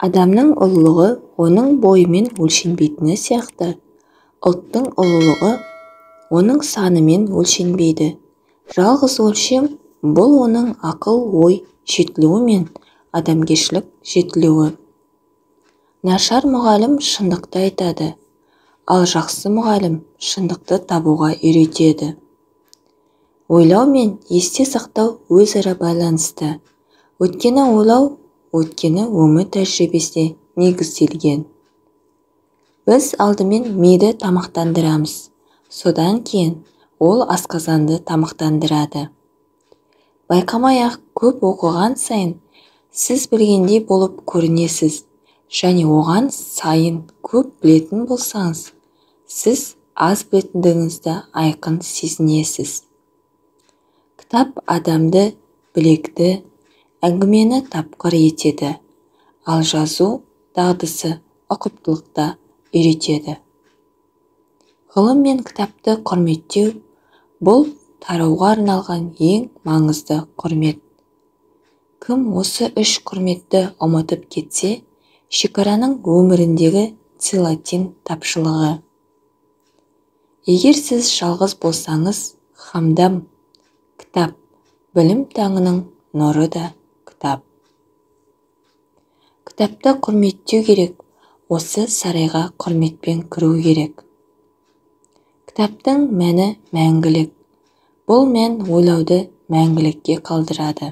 Адамның ұлылығы оның бойымен өлшенбейтіні сияқты, ұлттың ұлылығы оның санымен өлшенбейді. Жалғыз өлшем бұл оның ақыл-ой жетілуі мен адамгершілік жетілуі. Нашар мұғалім шындықты айтады, ал жақсы мұғалім шындықты табуға үйретеді. Ойлау мен есте сақтау өзара байланысты. Өткені ойлау, өткені өмір тәжірибесіне негізделген. Біз алдымен миды тамақтандырамыз, содан кейін ол асқазанды тамақтандырады. Байқамай-ақ көп оқыған сайын сіз білгендей болып көрінесіз, және оған сайын көп білетін болсаңыз, сіз аз білетіндігіңізді айқын сезінесіз. Кітап адамды білекті, әңгімені тапқыр етеді, ал жазу дағдысы ұқыптылықта үйретеді. Ғылым мен кітапты құрметтеу бұл тарауға арналған ең маңызды құрмет. Кім осы үш құрметті ұмытып кетсе, шекараның өміріндегі целлотин тапшылығы. Егер сіз жалғыз болсаңыз, хамдам, кітап, білім таңының нұры да кітап. Кітапты құрметтеу керек, осы сарайға құрметпен кіру керек. Кітаптың мәні мәңгілік. Бұл мән ойлауды мәңгілікке қалдырады.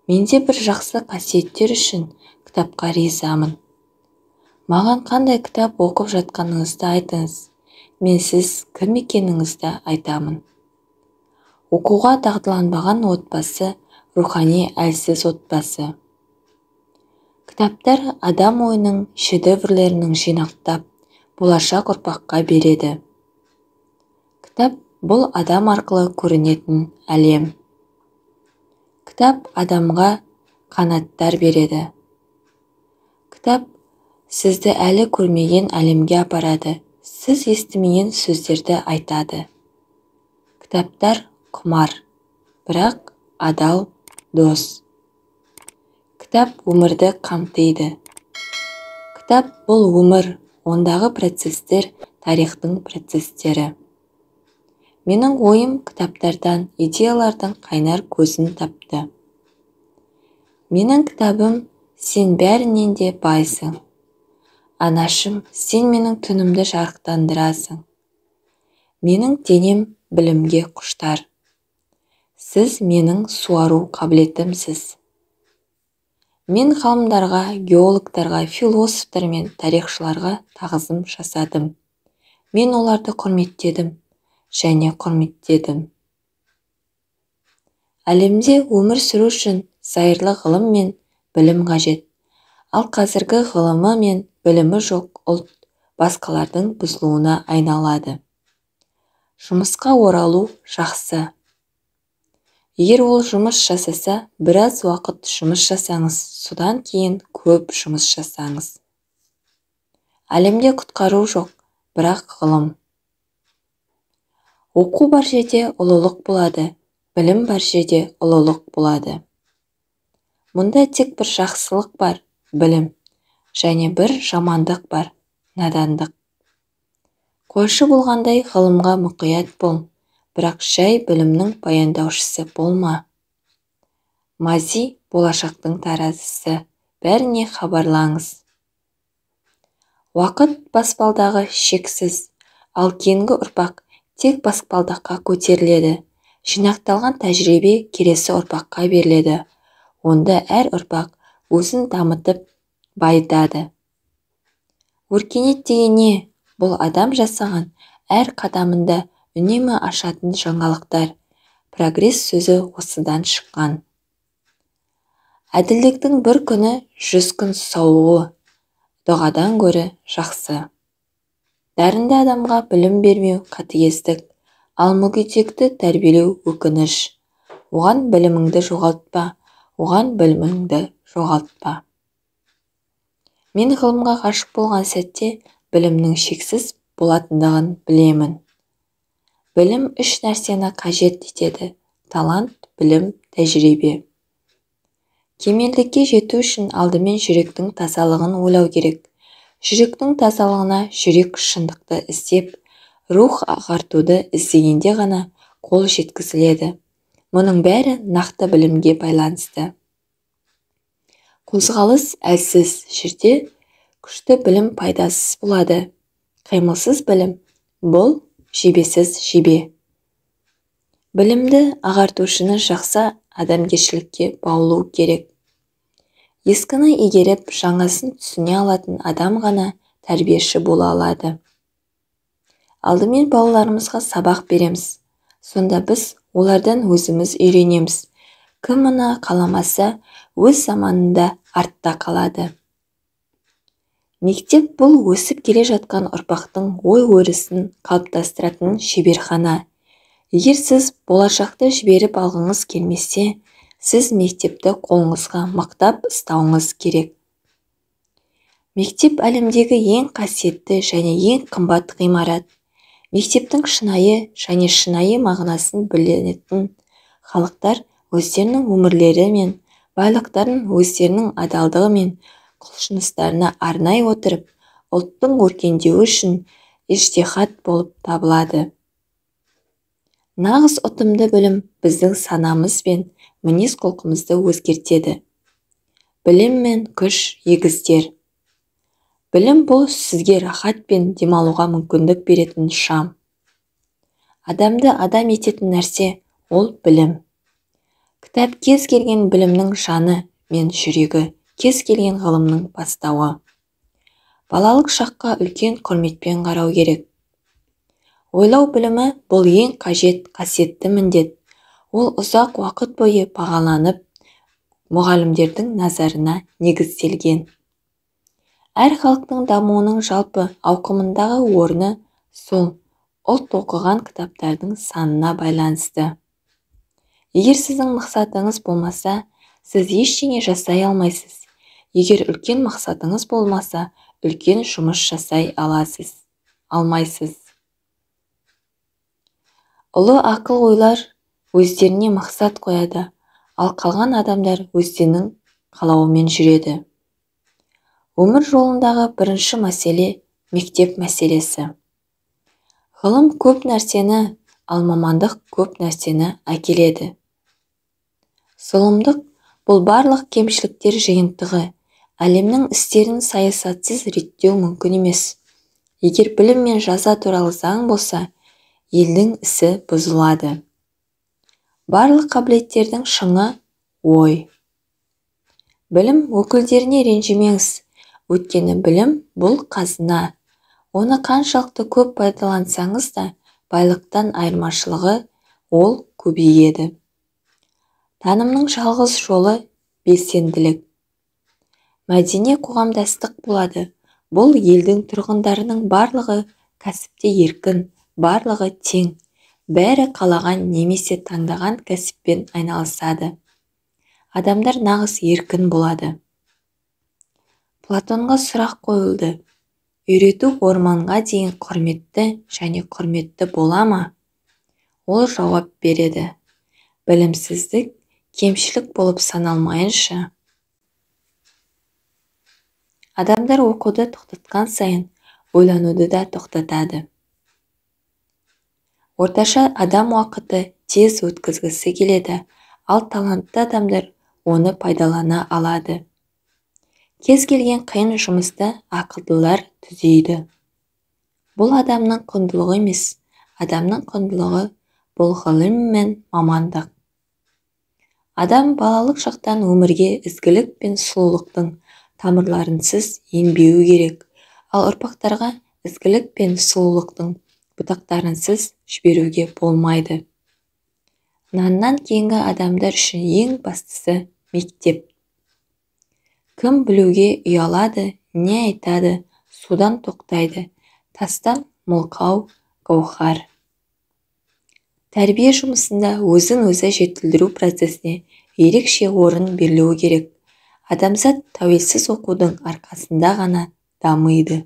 Менде бір жақсы қасиеттер үшін кітапқа ризамын. Маған қандай кітап оқып жатқаныңызды айтыңыз, мен сіз кім екеніңізді айтамын. Оқуға дағдыланбаған отбасы рухани әлсіз отбасы. Кітаптар адам ойының шедеврлерінің жинақтап, болашақ ұрпаққа береді. Кітап бұл адам арқылы көрінетін әлем. Кітап адамға қанаттар береді. Кітап сізді әлі көрмеген әлемге апарады, сіз естімеген сөздерді айтады. Кітаптар құмар, бірақ адал дос. Кітап өмірді қамтиды. Кітап бұл өмір, ондағы процестер тарихтың процестері. Менің ойым кітаптардан идеялардың қайнар көзін тапты. Менің кітабым сен бәрінен де байсың. Анашым, сен менің түнімді жарықтандырасың. Менің денем білімге құштар. Сіз менің суару қабілетімсіз. Мен ғалымдарға, геологтарға, философтар мен тарихшыларға тағзым жасадым. Мен оларды құрметтедім және құрметтедім. Әлемде өмір сүру үшін зайырлы ғылым мен білім қажет. Ал қазіргі ғылымы мен білімі жоқ ұлт басқалардың бұзылуына айналады. Жұмысқа оралу жақсы. Егер ол жұмыс жасаса, біраз уақыт жұмыс жасаңыз, содан кейін көп жұмыс жасаңыз. Әлемде құтқару жоқ, бірақ ғылым. Оқу бар жерде ұлылық болады, білім бар жерде ұлылық болады. Мұнда тек бір жақсылық бар, білім, және бір жамандық бар, надандық. Қойшы болғандай ғылымға мұқият бол, бірақ жай білімнің баяндаушысы болма. Мази болашақтың таразысы, бәріне хабарлаңыз. Уақыт баспалдағы шексіз, ал кейінгі ұрпақ тек баспалдаққа көтеріледі. Жинақталған тәжірибе келесі ұрпаққа беріледі. Онда әр ұрпақ өзін дамытып байытады. Өркениет деген не? Бұл адам жасаған әр қадамында үнемі ашатын жаңалықтар. Прогресс сөзі осыдан шыққан. Әділдіктің бір күні 100 күн сауығы, дұғадан гөрі жақсы. Дарынды адамға білім бермеу қатыгездік, ал мүгедекті тәрбиелеу өкініш. Оған біліміңді жоғалтпа, оған біліміңді жоғалтпа. Мен ғылымға ғашық болған сәтте білімнің шексіз болатындығын білемін. Білім үш нәрсені қажет етеді: талант, білім, тәжірибе. Кемелдікке жету үшін алдымен жүректің тазалығын ойлау керек. Жүректің тазалығына жүрек шындықты іздеп, рух ағартуды іздегенде ғана қол жеткізіледі. Мұның бәрі нақты білімге байланысты. Қозғалыс әлсіз жерде күшті білім пайдасыз болады. Қимылсыз білім бұл жебесіз жебе. Білімді ағартушыны жақсы адамгершілікке баулу керек. Ескіні игеріп, жаңасын түсіне алатын адам ғана тәрбиеші бола алады. Алдымен балаларымызға сабақ береміз. Сонда біз олардан өзіміз үйренеміз. Кім мұны қаламаса, өз заманында артта қалады. Мектеп бұл өсіп келе жатқан ұрпақтың ой-өрісін қалыптастыратын шеберхана. Егер сіз болашақты жіберіп алғыңыз келмесе, сіз мектепті қолыңызға мықтап ұстауыңыз керек. Мектеп әлемдегі ең қасиетті және ең қымбат ғимарат. Мектептің шынайы мағынасын білетін халықтар өздерінің өмірлері мен байлықтарын өздерінің адалдығы мен құлшыныстарына арнай отырып, ұлттың өркендеуі үшін іжтихат болып табылады. Нағыз ұтымды білім біздің санамыз бен мінез-құлқымызды өзгертеді. Білім мен күш егіздер. Білім бұл сізге рахат пен демалуға мүмкіндік беретін шам. Адамды адам ететін нәрсе ол білім. Кітап кез келген білімнің жаны мен жүрегі, кез келген ғылымның бастауы. Балалық шаққа үлкен құрметпен қарау керек. Ойлау білімі бұл ең қажет, қасиетті міндет. Ол ұзақ уақыт бойы бағаланып, мұғалімдердің назарына негізделген. Әр халықтың дамуының жалпы ауқымындағы орны сол ұлт оқыған кітаптардың санына байланысты. Егер сіздің мақсатыңыз болмаса, сіз ештеңе жасай алмайсыз. Егер үлкен мақсатыңыз болмаса, үлкен жұмыс жасай алмайсыз. Ұлы ақыл ойлар өздеріне мақсат қояды, ал қалған адамдар өздерінің қалауымен жүреді. Өмір жолындағы бірінші мәселе мектеп мәселесі. Ғылым көп нәрсені, ал мамандық көп нәрсені әкеледі. Зұлымдық бұл барлық кемшіліктер жиынтығы. Әлемнің істерін саясатсыз реттеу мүмкін емес. Егер білім мен жаза туралы заң болса, елдің ісі бұзылады. Барлық қабілеттердің шыңы ой. Білім өкілдеріне ренжімеңіз, өйткені білім бұл қазына. Оны қаншалықты көп пайдалансаңыз да, байлықтан айырмашылығы ол көбейеді. Танымның жалғыз жолы белсенділік. Мәдени қоғамдастық болады. Бұл елдің тұрғындарының барлығы кәсіпте еркін, барлығы тең, бәрі қалаған немесе таңдаған кәсіппен айналысады. Адамдар нағыз еркін болады. Платонға сұрақ қойылды. Үйрету орманға дейін құрметті және құрметті бола ма? Ол жауап береді. Білімсіздік кемшілік болып саналмайынша. Адамдар оқуды тоқтатқан сайын, ойлануды да тоқтатады. Орташа адам уақыты тез өткізгісі келеді, ал талантты адамдар оны пайдалана алады. Кез келген қиын жұмысты ақылдылар түзейді. Бұл адамның құндылығы емес, адамның құндылығы бұл ғылым мен мамандық. Адам балалық шақтан өмірге ізгілік пен сұлулықтың тамырларынсыз енбеуі керек, ал ұрпақтарға ізгілік пен сұлулықтың бұтақтарынсыз жіберуге болмайды. Наннан кейінгі адамдар үшін ең бастысы мектеп. Кім білуге ұялады, не айтады, судан тоқтайды, тастан мылқау гауһар. Тәрбие жұмысында өзін-өзі жетілдіру процесіне ерекше орын берілуі керек. Адамзат тәуелсіз оқудың арқасында ғана дамиды.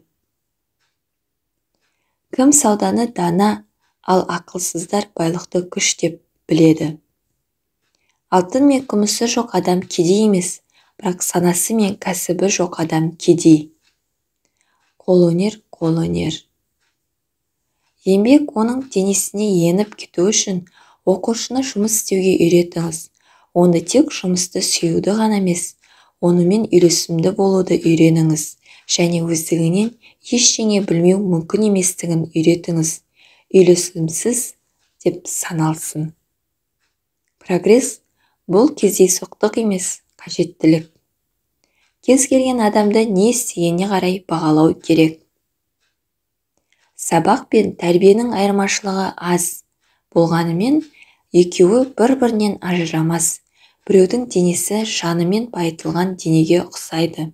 Кім сауданы дана, ал ақылсыздар байлықты күш деп біледі. Алтын мен күмісі жоқ адам кедей емес, бірақ санасы мен кәсібі жоқ адам кедей. Қолөнер. Еңбек оның денесіне еніп кету үшін оқушыны жұмыс істеуге үйретіңіз. Оны тек жұмысты сүюді ғана емес, онымен үйлесімді болуды үйреніңіз және өздігінен ештеңе білмеу мүмкін еместігін үйретіңіз. Үйлесімсіз деп саналсын. Прогресс бұл кездейсоқтық емес, қажеттілік. Кез келген адамды не істегеніне қарай бағалау керек. Сабақ пен тәрбиенің айырмашылығы аз болғанымен, екеуі бір-бірінен ажырамас. Біреудің денесі жанымен байытылған денеге ұқсайды.